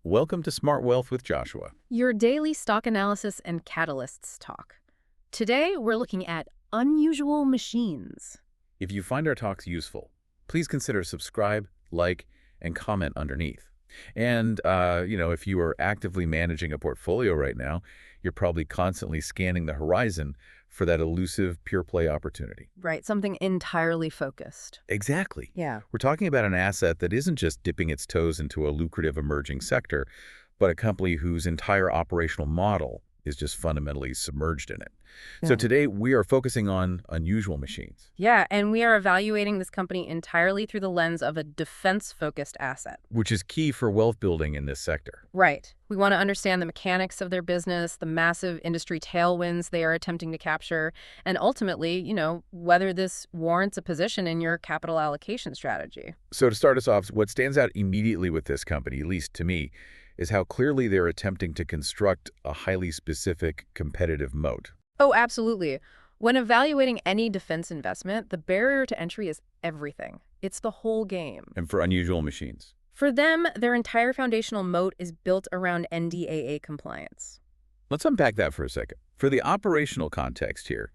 Welcome to Smart Wealth with Joshua. Your daily stock analysis and catalysts talk. Today, we're looking at unusual machines. If you find our talks useful, please consider subscribe, like, and comment underneath. And, if you are actively managing a portfolio right now, you're probably constantly scanning the horizon for that elusive pure play opportunity. Right, something entirely focused. Exactly. Yeah. We're talking about an asset that isn't just dipping its toes into a lucrative emerging sector, but a company whose entire operational model is just fundamentally submerged in it. So Yeah. today we are focusing on unusual machines. Yeah, and we are evaluating this company entirely through the lens of a defense-focused asset. Which is key for wealth building in this sector. Right. We want to understand the mechanics of their business, the massive industry tailwinds they are attempting to capture, and ultimately, whether this warrants a position in your capital allocation strategy. So to start us off, what stands out immediately with this company, at least to me, is how clearly they're attempting to construct a highly specific competitive moat. Oh, absolutely. When evaluating any defense investment, the barrier to entry is everything. It's the whole game. And for unusual machines. For them, their entire foundational moat is built around NDAA compliance. Let's unpack that for a second. For the operational context here,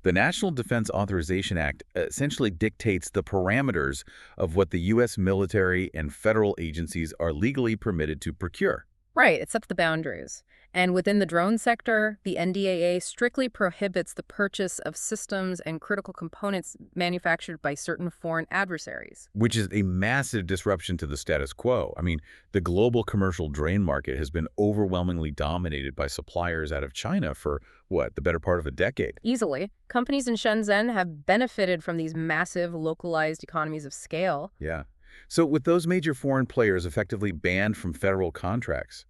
the National Defense Authorization Act essentially dictates the parameters of what the U.S. military and federal agencies are legally permitted to procure. Right, it sets the boundaries. And within the drone sector, the NDAA strictly prohibits the purchase of systems and critical components manufactured by certain foreign adversaries. Which is a massive disruption to the status quo. I mean, the global commercial drone market has been overwhelmingly dominated by suppliers out of China for, the better part of a decade? Easily. Companies in Shenzhen have benefited from these massive localized economies of scale. Yeah. So with those major foreign players effectively banned from federal contracts,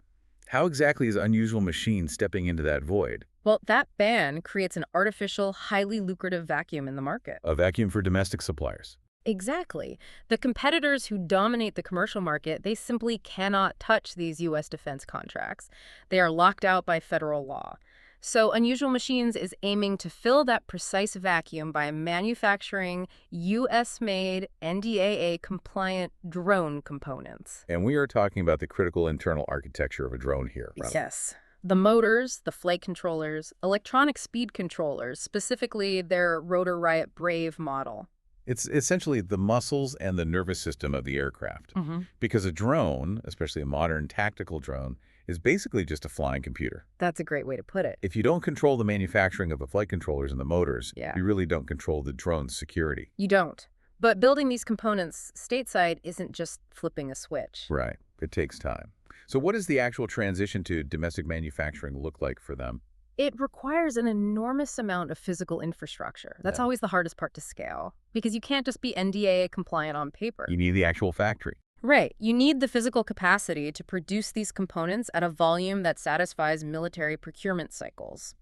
how exactly is Unusual Machines stepping into that void? Well, that ban creates an artificial, highly lucrative vacuum in the market. A vacuum for domestic suppliers. Exactly. The competitors who dominate the commercial market, they simply cannot touch these U.S. defense contracts. They are locked out by federal law. So Unusual Machines is aiming to fill that precise vacuum by manufacturing U.S.-made NDAA-compliant drone components. And we are talking about the critical internal architecture of a drone here. Yes. The motors, the flight controllers, electronic speed controllers, specifically their Rotor Riot Brave model. It's essentially the muscles and the nervous system of the aircraft. Because a drone, especially a modern tactical drone, is basically just a flying computer. That's a great way to put it. If you don't control the manufacturing of the flight controllers and the motors, Yeah. you really don't control the drone's security. You don't. But building these components stateside isn't just flipping a switch. Right. It takes time. So what does the actual transition to domestic manufacturing look like for them? It requires an enormous amount of physical infrastructure. That's Yeah. always the hardest part to scale, because you can't just be NDAA compliant on paper. You need the actual factory. Right. You need the physical capacity to produce these components at a volume that satisfies military procurement cycles.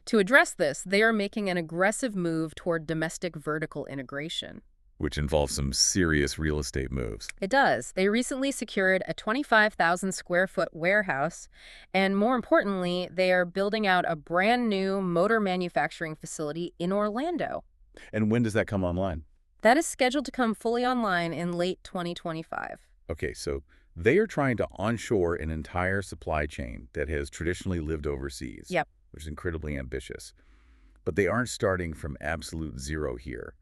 To address this, they are making an aggressive move toward domestic vertical integration. Which involves some serious real estate moves. It does. They recently secured a 25,000 square foot warehouse, and more importantly, they are building out a brand new motor manufacturing facility in Orlando. And when does that come online? That is scheduled to come fully online in late 2025. Okay, so they are trying to onshore an entire supply chain that has traditionally lived overseas. Yep. Which is incredibly ambitious. But they aren't starting from absolute zero here.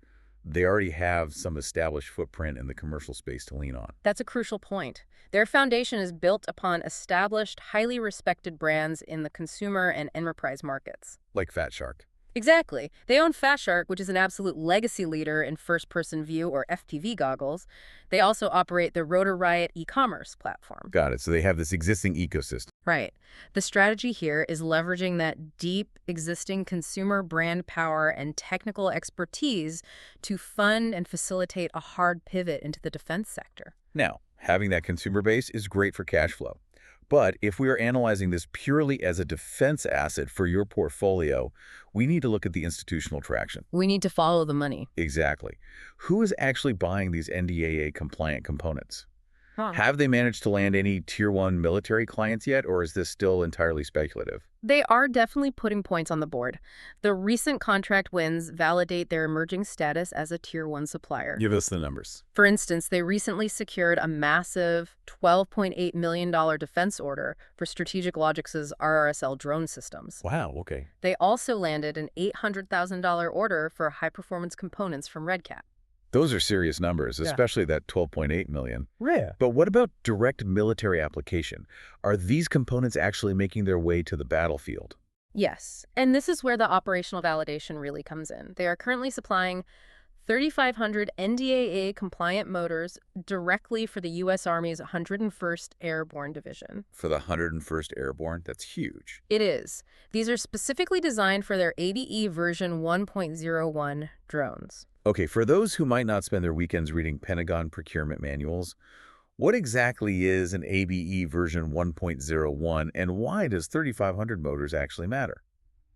They already have some established footprint in the commercial space to lean on. That's a crucial point. Their foundation is built upon established, highly respected brands in the consumer and enterprise markets. Like Fat Shark. Exactly. They own Fat Shark, which is an absolute legacy leader in first-person view or FPV goggles. They also operate the Rotor Riot e-commerce platform. Got it. So they have this existing ecosystem. Right. The strategy here is leveraging that deep existing consumer brand power and technical expertise to fund and facilitate a hard pivot into the defense sector. Now, having that consumer base is great for cash flow. But if we are analyzing this purely as a defense asset for your portfolio, we need to look at the institutional traction. We need to follow the money. Exactly. Who is actually buying these NDAA-compliant components? Huh. Have they managed to land any Tier 1 military clients yet, or is this still entirely speculative? They are definitely putting points on the board. The recent contract wins validate their emerging status as a Tier 1 supplier. Give us the numbers. For instance, they recently secured a massive $12.8 million defense order for Strategic Logic's RRSL drone systems. Wow, okay. They also landed an $800,000 order for high-performance components from Red Cat. Those are serious numbers, Yeah. especially that 12.8 million. Rare. But what about direct military application? Are these components actually making their way to the battlefield? Yes, and this is where the operational validation really comes in. They are currently supplying 3,500 NDAA-compliant motors directly for the U.S. Army's 101st Airborne Division. For the 101st Airborne, that's huge. It is. These are specifically designed for their ADE version 1.01 drones. Okay, for those who might not spend their weekends reading Pentagon procurement manuals, what exactly is an ABE version 1.01 and why does 3,500 motors actually matter?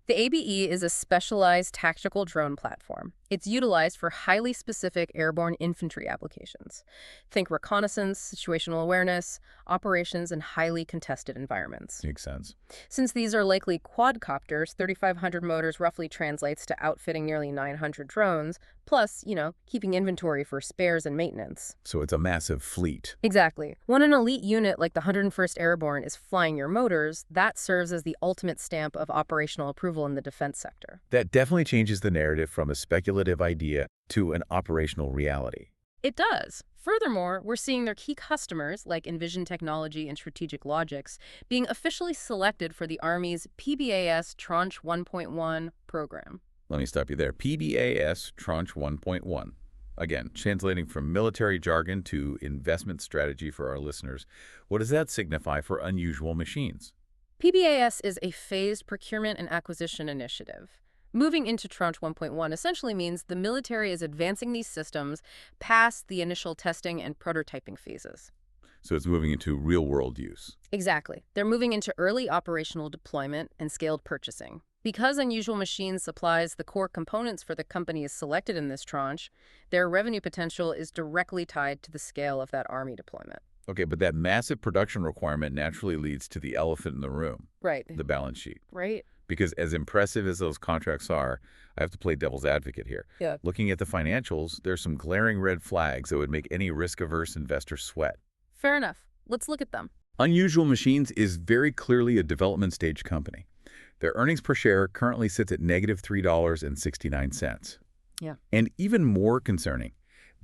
The ABE is a specialized tactical drone platform. It's utilized for highly specific airborne infantry applications. Think reconnaissance, situational awareness, operations in highly contested environments. Makes sense. Since these are likely quadcopters, 3,500 motors roughly translates to outfitting nearly 900 drones, plus, keeping inventory for spares and maintenance. So it's a massive fleet. Exactly. When an elite unit like the 101st Airborne is flying your motors, that serves as the ultimate stamp of operational approval in the defense sector. That definitely changes the narrative from a speculative idea to an operational reality. It does. Furthermore, we're seeing their key customers, like Envision Technology and Strategic Logics, being officially selected for the Army's PBAS Tranche 1.1 program. Let me stop you there. PBAS Tranche 1.1. Again, translating from military jargon to investment strategy for our listeners, what does that signify for unusual machines? PBAS is a phased procurement and acquisition initiative. Moving into Tranche 1.1 essentially means the military is advancing these systems past the initial testing and prototyping phases. So it's moving into real-world use. Exactly. They're moving into early operational deployment and scaled purchasing. Because Unusual Machines supplies the core components for the companies selected in this tranche, their revenue potential is directly tied to the scale of that Army deployment. Okay, but that massive production requirement naturally leads to the elephant in the room, Right. the balance sheet. Right? Because as impressive as those contracts are, I have to play devil's advocate here. Yeah. Looking at the financials, there's some glaring red flags that would make any risk-averse investor sweat. Fair enough. Let's look at them. Unusual Machines is very clearly a development stage company. Their earnings per share currently sits at negative $3.69. Yeah. And even more concerning,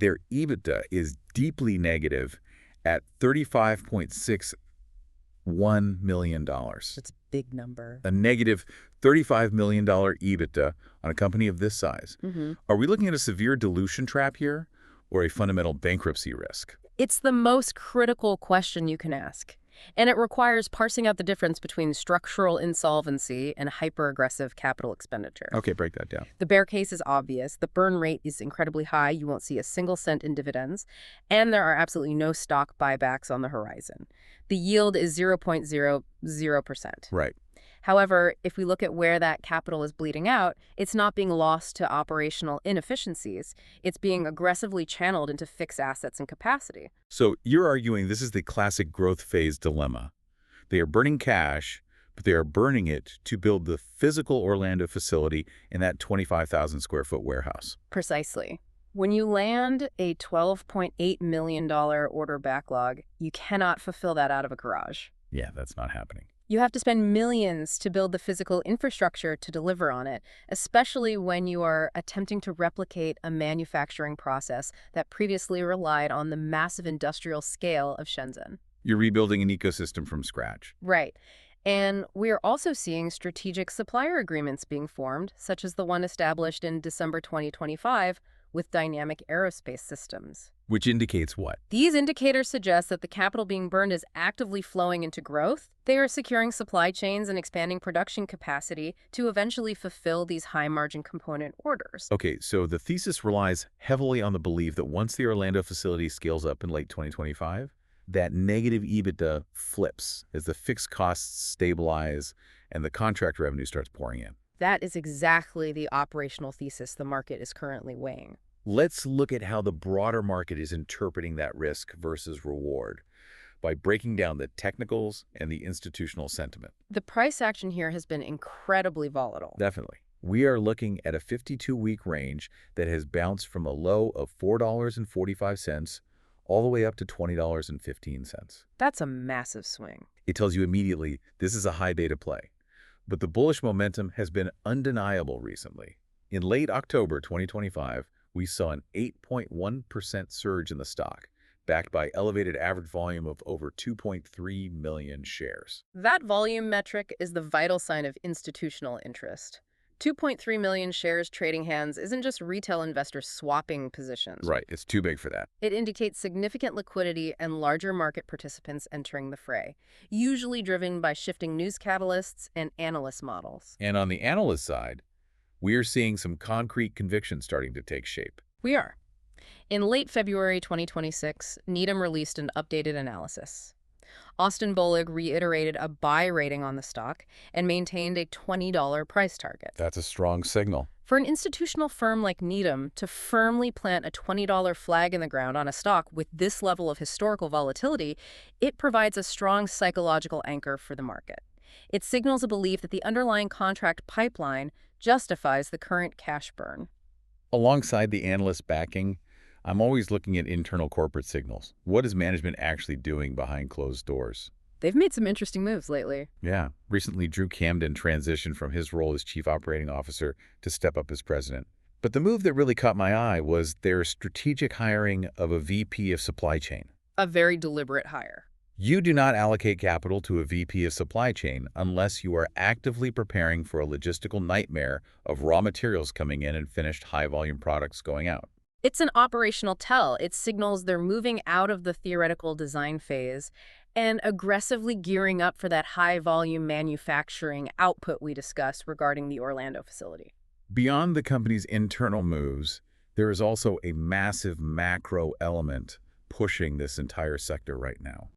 their EBITDA is deeply negative at $35.61 million. That's a big number. A negative $35 million EBITDA on a company of this size. Mm-hmm. Are we looking at a severe dilution trap here or a fundamental bankruptcy risk? It's the most critical question you can ask. And it requires parsing out the difference between structural insolvency and hyper-aggressive capital expenditure. Okay, break that down. The bear case is obvious. The burn rate is incredibly high. You won't see a single cent in dividends. And there are absolutely no stock buybacks on the horizon. The yield is 0.00%. Right. However, if we look at where that capital is bleeding out, it's not being lost to operational inefficiencies. It's being aggressively channeled into fixed assets and capacity. So you're arguing this is the classic growth phase dilemma. They are burning cash, but they are burning it to build the physical Orlando facility in that 25,000 square foot warehouse. Precisely. When you land a $12.8 million order backlog, you cannot fulfill that out of a garage. Yeah, that's not happening. You have to spend millions to build the physical infrastructure to deliver on it, especially when you are attempting to replicate a manufacturing process that previously relied on the massive industrial scale of Shenzhen. You're rebuilding an ecosystem from scratch. Right. And we're also seeing strategic supplier agreements being formed, such as the one established in December 2025 with Dynamic Aerospace Systems. Which indicates what? These indicators suggest that the capital being burned is actively flowing into growth. They are securing supply chains and expanding production capacity to eventually fulfill these high-margin component orders. Okay, so the thesis relies heavily on the belief that once the Orlando facility scales up in late 2025, that negative EBITDA flips as the fixed costs stabilize and the contract revenue starts pouring in. That is exactly the operational thesis the market is currently weighing. Let's look at how the broader market is interpreting that risk versus reward. by breaking down the technicals and the institutional sentiment. The price action here has been incredibly volatile. Definitely. We are looking at a 52-week range that has bounced from a low of $4.45 all the way up to $20.15. That's a massive swing. It tells you immediately this is a high beta play. But the bullish momentum has been undeniable recently. In late October 2025, we saw an 8.1% surge in the stock, backed by elevated average volume of over 2.3 million shares. That volume metric is the vital sign of institutional interest. 2.3 million shares trading hands isn't just retail investors swapping positions. Right, it's too big for that. It indicates significant liquidity and larger market participants entering the fray, usually driven by shifting news catalysts and analyst models. And on the analyst side, we are seeing some concrete conviction starting to take shape. We are. In late February 2026, Needham released an updated analysis. Austin Bolig reiterated a buy rating on the stock and maintained a $20 price target. That's a strong signal. For an institutional firm like Needham to firmly plant a $20 flag in the ground on a stock with this level of historical volatility, it provides a strong psychological anchor for the market. It signals a belief that the underlying contract pipeline justifies the current cash burn. Alongside the analyst backing, I'm always looking at internal corporate signals. What is management actually doing behind closed doors? They've made some interesting moves lately. Yeah. Recently, Drew Camden transitioned from his role as chief operating officer to step up as president. But the move that really caught my eye was their strategic hiring of a VP of supply chain. A very deliberate hire. You do not allocate capital to a VP of supply chain unless you are actively preparing for a logistical nightmare of raw materials coming in and finished high-volume products going out. It's an operational tell. It signals they're moving out of the theoretical design phase and aggressively gearing up for that high-volume manufacturing output we discussed regarding the Orlando facility. Beyond the company's internal moves, there is also a massive macro element pushing this entire sector right now.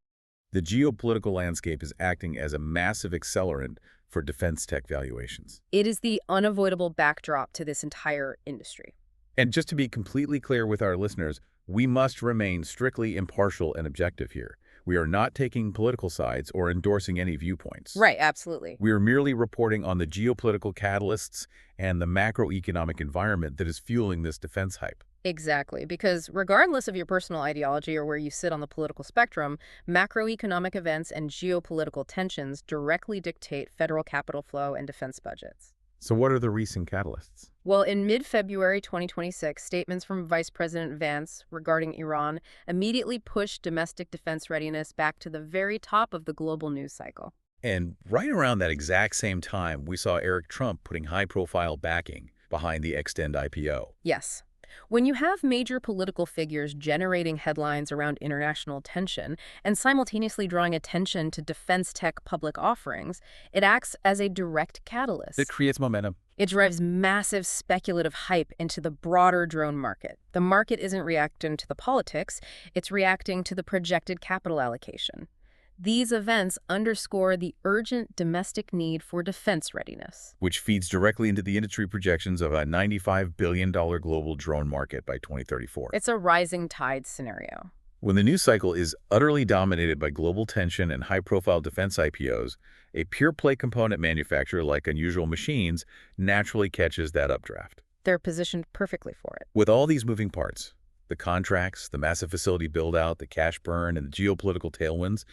The geopolitical landscape is acting as a massive accelerant for defense tech valuations. It is the unavoidable backdrop to this entire industry. And just to be completely clear with our listeners, we must remain strictly impartial and objective here. We are not taking political sides or endorsing any viewpoints. Right, absolutely. We are merely reporting on the geopolitical catalysts and the macroeconomic environment that is fueling this defense hype. Exactly, because regardless of your personal ideology or where you sit on the political spectrum, macroeconomic events and geopolitical tensions directly dictate federal capital flow and defense budgets. So what are the recent catalysts? Well, in mid-February 2026, statements from Vice President Vance regarding Iran immediately pushed domestic defense readiness back to the very top of the global news cycle. And right around that exact same time, we saw Eric Trump putting high-profile backing behind the Extend IPO. Yes. When you have major political figures generating headlines around international tension and simultaneously drawing attention to defense tech public offerings, it acts as a direct catalyst. It creates momentum. It drives massive speculative hype into the broader drone market. The market isn't reacting to the politics, it's reacting to the projected capital allocation. These events underscore the urgent domestic need for defense readiness, which feeds directly into the industry projections of a $95 billion global drone market by 2034. It's a rising tide scenario. When the news cycle is utterly dominated by global tension and high-profile defense IPOs, a pure-play component manufacturer like Unusual Machines naturally catches that updraft. They're positioned perfectly for it. With all these moving parts, the contracts, the massive facility build-out, the cash burn, and the geopolitical tailwinds,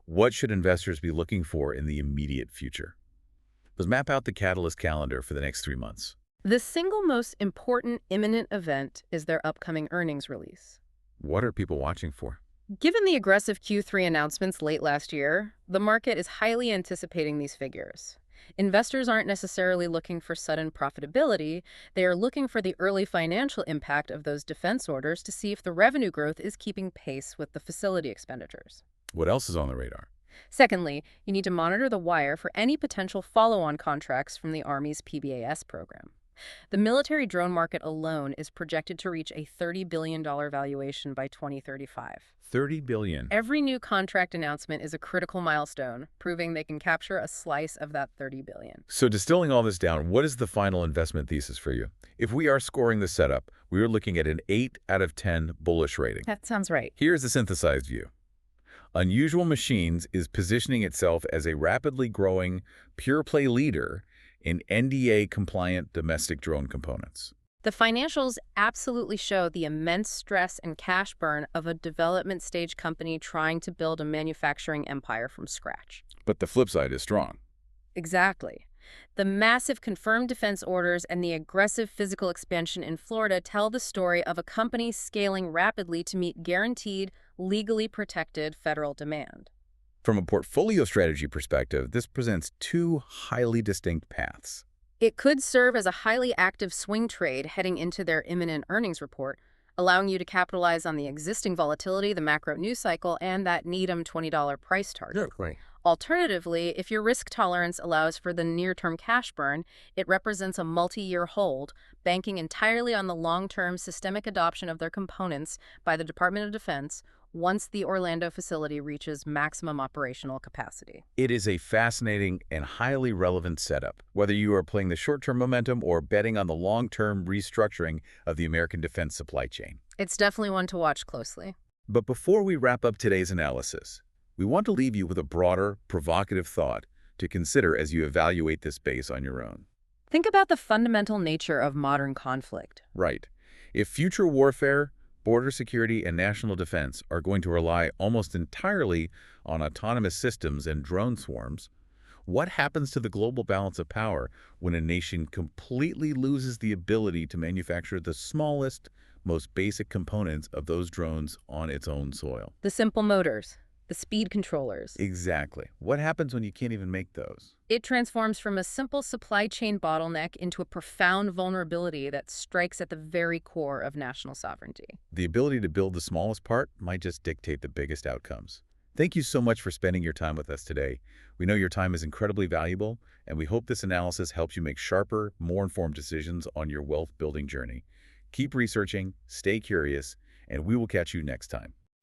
what should investors be looking for in the immediate future? Let's map out the catalyst calendar for the next 3 months. The single most important imminent event is their upcoming earnings release. What are people watching for? Given the aggressive Q3 announcements late last year, the market is highly anticipating these figures. Investors aren't necessarily looking for sudden profitability. They are looking for the early financial impact of those defense orders to see if the revenue growth is keeping pace with the facility expenditures. What else is on the radar? Secondly, you need to monitor the wire for any potential follow-on contracts from the Army's PBAS program. The military drone market alone is projected to reach a $30 billion valuation by 2035. $30 billion. Every new contract announcement is a critical milestone, proving they can capture a slice of that $30 billion. So distilling all this down, what is the final investment thesis for you? If we are scoring the setup, we are looking at an 8 out of 10 bullish rating. That sounds right. Here's the synthesized view. Unusual Machines is positioning itself as a rapidly growing, pure-play leader in NDAA-compliant domestic drone components. The financials absolutely show the immense stress and cash burn of a development stage company trying to build a manufacturing empire from scratch. But the flip side is strong. Exactly. The massive confirmed defense orders and the aggressive physical expansion in Florida tell the story of a company scaling rapidly to meet guaranteed, legally protected federal demand. From a portfolio strategy perspective, this presents two highly distinct paths. It could serve as a highly active swing trade heading into their imminent earnings report, allowing you to capitalize on the existing volatility, the macro news cycle, and that Needham $20 price target. Certainly. Alternatively, if your risk tolerance allows for the near-term cash burn, it represents a multi-year hold, banking entirely on the long-term systemic adoption of their components by the Department of Defense once the Orlando facility reaches maximum operational capacity. It is a fascinating and highly relevant setup, whether you are playing the short-term momentum or betting on the long-term restructuring of the American defense supply chain. It's definitely one to watch closely. But before we wrap up today's analysis, we want to leave you with a broader, provocative thought to consider as you evaluate this space on your own. Think about the fundamental nature of modern conflict. Right. If future warfare, border security, and national defense are going to rely almost entirely on autonomous systems and drone swarms, what happens to the global balance of power when a nation completely loses the ability to manufacture the smallest, most basic components of those drones on its own soil? The simple motors, the speed controllers. Exactly. What happens when you can't even make those? It transforms from a simple supply chain bottleneck into a profound vulnerability that strikes at the very core of national sovereignty. The ability to build the smallest part might just dictate the biggest outcomes. Thank you so much for spending your time with us today. We know your time is incredibly valuable, and we hope this analysis helps you make sharper, more informed decisions on your wealth-building journey. Keep researching, stay curious, and we will catch you next time.